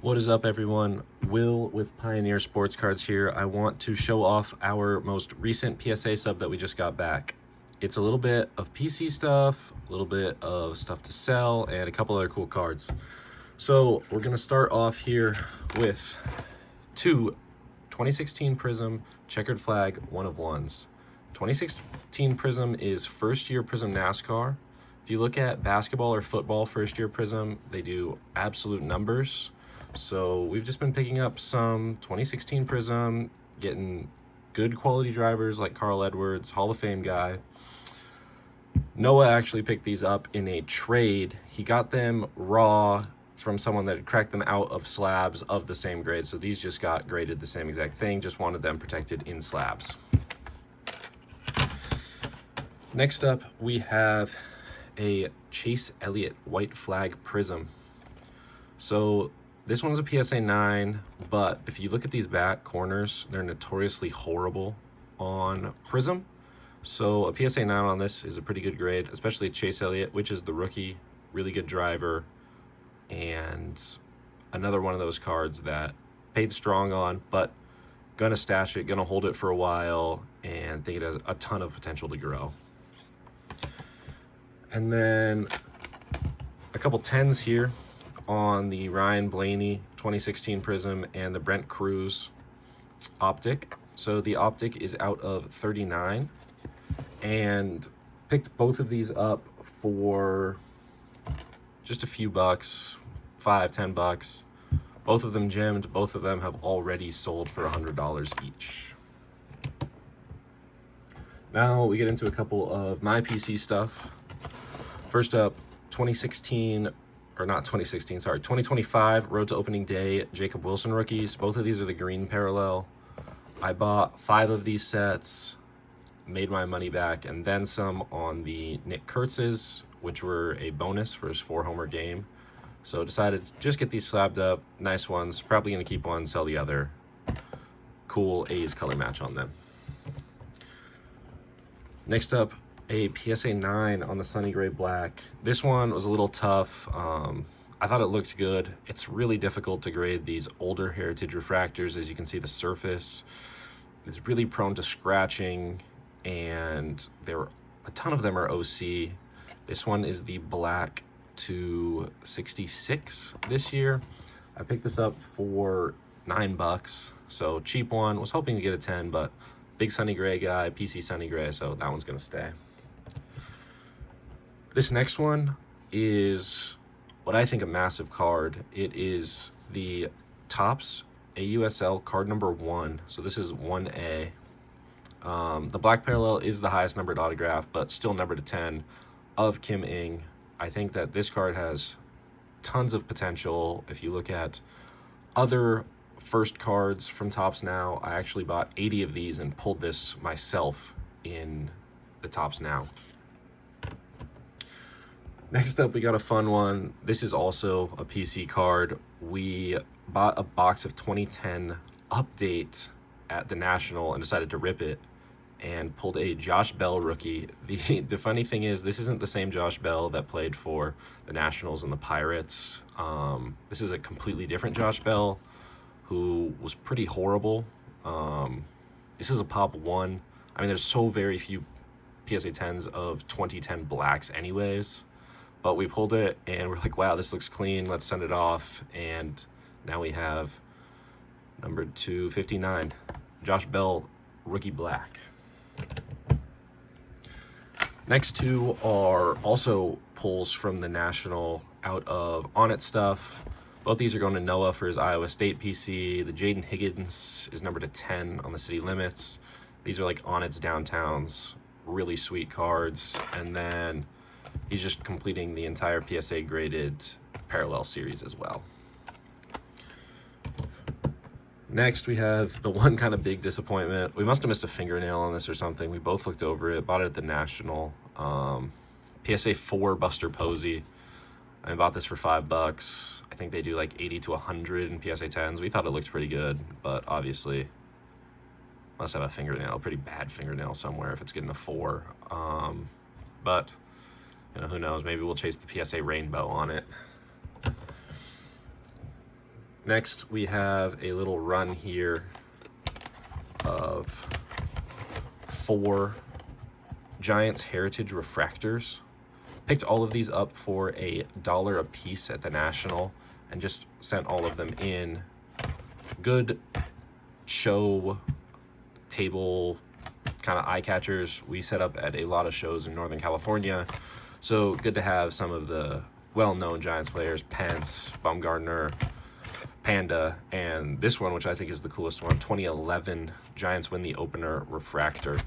What is up, everyone? Will with Pioneersportcards here. I want to show off our most recent PSA sub that we just got back. It's a little bit of PC stuff, a little bit of stuff to sell, and a couple other cool cards. So we're going to start off here with two 2016 Prism checkered flag 1-of-1s. 2016 Prism is first year Prism NASCAR. If you look at basketball or football first year Prism, they do absolute numbers. So we've just been picking up some 2016 Prism, getting good quality drivers like Carl Edwards, Hall of Fame guy. Noah actually picked these up in a trade. He got them raw from someone that had cracked them out of slabs of the same grade. So these just got graded the same exact thing, just wanted them protected in slabs. Next up, we have a Chase Elliott white flag Prism. So this one's a PSA 9, but if you look at these back corners, they're notoriously horrible on Prism. So a PSA 9 on this is a pretty good grade, especially Chase Elliott, which is the rookie, really good driver, and another one of those cards that paid strong on, but gonna stash it, gonna hold it for a while, and think it has a ton of potential to grow. And then a couple 10s here on the Ryan Blaney 2016 Prism and the Brent Cruz optic. So the optic is out of 39, and picked both of these up for just a few bucks, $5-10. Both of them gemmed. Both of them have already sold for $100 each. Now we get into a couple of my PC stuff. First up, 2025 Road to Opening Day Jacob Wilson rookies. Both of these are the green parallel. I bought 5 of these sets, made my money back, and then some on the Nick Kurtz's, which were a bonus for his 4-homer game. So decided to just get these slabbed up. Nice ones. Probably going to keep one, sell the other. Cool A's color match on them. Next up, a PSA 9 on the Sunny Gray Black. This one was a little tough. I thought it looked good. It's really difficult to grade these older heritage refractors. As you can see, the surface is really prone to scratching, and a ton of them are OC. This one is the Black to 66 this year. I picked this up for $9, so cheap one. Was hoping to get a 10, but big Sunny Gray guy, PC Sunny Gray, so that one's gonna stay. This next one is what I think a massive card. It is the Topps AUSL card number 1. So this is 1A. The black parallel is the highest numbered autograph, but still numbered to 10 of Kim Ng. I think that this card has tons of potential. If you look at other first cards from Topps now, I actually bought 80 of these and pulled this myself in the Topps Now. Next up, we got a fun one. This is also a PC card. We bought a box of 2010 Update at the National and decided to rip it and pulled a Josh Bell rookie. The funny thing is, this isn't the same Josh Bell that played for the Nationals and the Pirates. This is a completely different Josh Bell who was pretty horrible. This is a pop 1. I mean, there's so very few PSA 10s of 2010 blacks anyways. But we pulled it, and we're like, wow, this looks clean. Let's send it off. And now we have number 259, Josh Bell, rookie black. Next two are also pulls from the National out of On It stuff. Both these are going to Noah for his Iowa State PC. The Jaden Higgins is numbered to 10 on the City Limits. These are like On It's Downtowns, really sweet cards. And then he's just completing the entire PSA graded parallel series as well. Next, we have the one kind of big disappointment. We must have missed a fingernail on this or something. We both looked over it, bought it at the National. PSA 4 Buster Posey. I bought this for $5. I think they do like 80 to 100 in PSA 10s. We thought it looked pretty good, but obviously must have a fingernail, pretty bad fingernail somewhere if it's getting a 4. But you know, who knows? Maybe we'll chase the PSA rainbow on it. Next, we have a little run here of 4 Giants Heritage Refractors. Picked all of these up for $1 a piece at the National and just sent all of them in. Good show table kind of eye catchers. We set up at a lot of shows in Northern California, so good to have some of the well-known Giants players, Pence, Baumgartner, Panda, and this one, which I think is the coolest one, 2011 Giants win the opener refractor.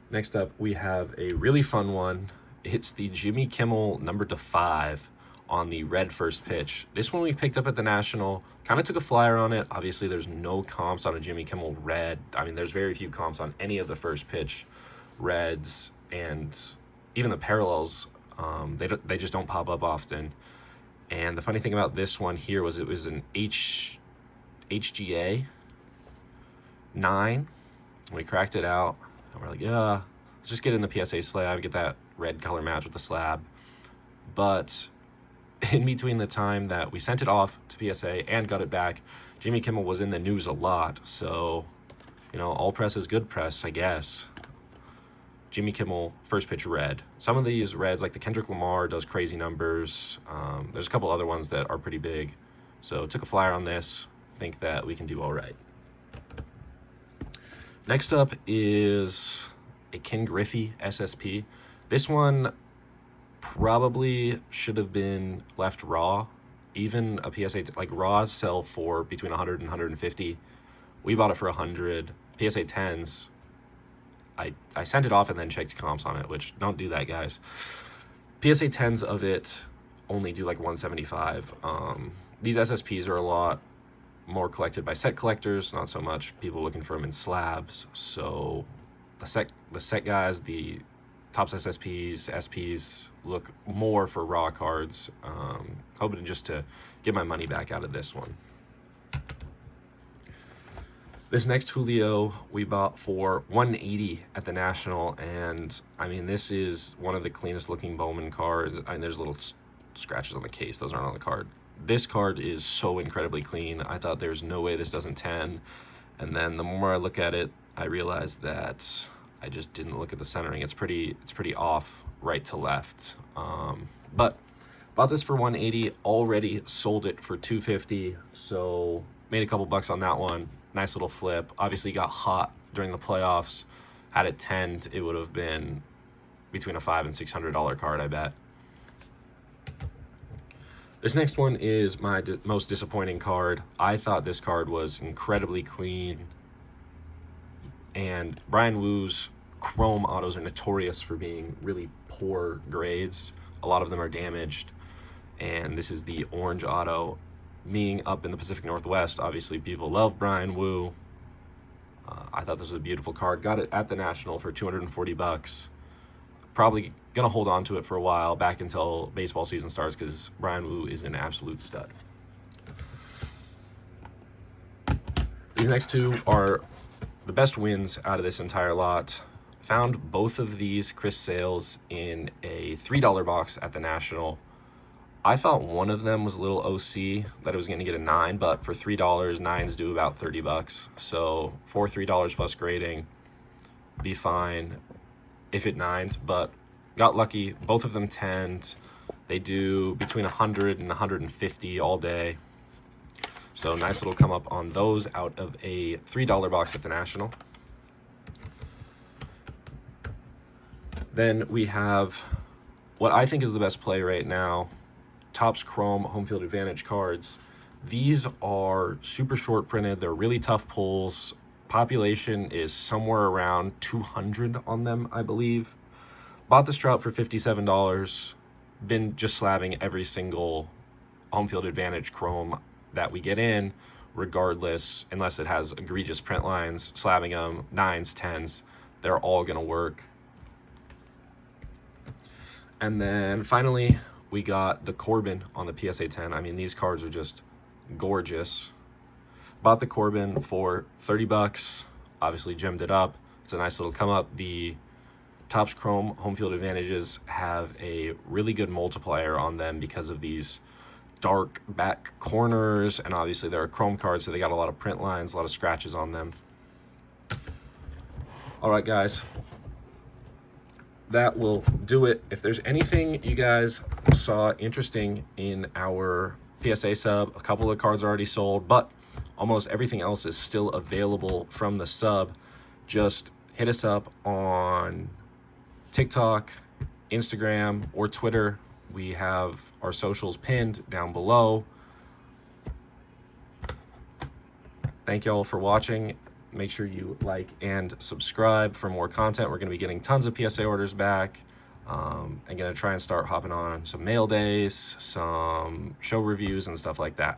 Next up, we have a really fun one. It's the Jimmy Kimmel number /5 on the red first pitch. This one we picked up at the National, kind of took a flyer on it. Obviously, there's no comps on a Jimmy Kimmel red. I mean, there's very few comps on any of the first pitch reds, and even the parallels, they just don't pop up often. And the funny thing about this one here was it was an HGA 9. We cracked it out, and we're like, yeah, let's just get in the PSA slab, get that red color match with the slab. But in between the time that we sent it off to PSA and got it back, Jimmy Kimmel was in the news a lot. So, you know, all press is good press, I guess. Jimmy Kimmel first pitch red. Some of these reds, like the Kendrick Lamar, does crazy numbers. There's a couple other ones that are pretty big. So took a flyer on this. Think that we can do all right. Next up is a Ken Griffey SSP. This one probably should have been left raw. Even a PSA, like raws sell for between 100 and 150. We bought it for 100. PSA 10s, I sent it off and then checked comps on it, which don't do that, guys. PSA 10s of it only do like 175. These SSPs are a lot more collected by set collectors, not so much people looking for them in slabs. So the set guys, the Topps SSPs, SPs look more for raw cards. Hoping just to get my money back out of this one. This next Julio we bought for $180 at the National, and I mean, this is one of the cleanest looking Bowman cards. I mean, there's little scratches on the case, those aren't on the card. This card is so incredibly clean. I thought there's no way this doesn't 10, and then the more I look at it, I realized that I just didn't look at the centering. It's pretty off right to left. But bought this for $180, already sold it for $250, so made a couple bucks on that one. Nice little flip. Obviously got hot during the playoffs. Had it 10'd, it would have been between a $500 and $600 card, I bet. This next one is my most disappointing card. I thought this card was incredibly clean, and Brian Woo's chrome autos are notorious for being really poor grades. A lot of them are damaged, and this is the orange auto. Being up in the Pacific Northwest, obviously people love Brian Woo. I thought this was a beautiful card. Got it at the National for 240 bucks. Probably gonna hold on to it for a while, back until baseball season starts, because Brian Woo is an absolute stud. These next two are the best wins out of this entire lot. Found both of these Chris Sales in a $3 box at the National. I thought one of them was a little OC, that it was going to get a 9, but for $3, 9s do about 30 bucks. So for $3 plus grading, be fine if it 9s, but got lucky. Both of them 10s. They do between 100 and 150 all day. So nice little come up on those out of a $3 box at the National. Then we have what I think is the best play right now, Topps Chrome Home Field Advantage cards. These are super short printed. They're really tough pulls. Population is somewhere around 200 on them, I believe. Bought this trout for $57. Been just slabbing every single Home Field Advantage Chrome that we get in, regardless, unless it has egregious print lines, slabbing them, 9s, 10s, they're all gonna work. And then finally, we got the Corbin on the PSA 10. I mean, these cards are just gorgeous. Bought the Corbin for 30 bucks. Obviously gemmed it up. It's a nice little come up. The Topps Chrome home field advantages have a really good multiplier on them because of these dark back corners, and obviously they're a chrome card, so they got a lot of print lines, a lot of scratches on them. All right, guys, that will do it. If there's anything you guys saw interesting in our PSA sub, a couple of the cards are already sold, but almost everything else is still available from the sub. Just hit us up on TikTok, Instagram, or Twitter. We have our socials pinned down below. Thank y'all for watching. Make sure you like and subscribe for more content. We're going to be getting tons of PSA orders back. I'm going to try and start hopping on some mail days, some show reviews, and stuff like that.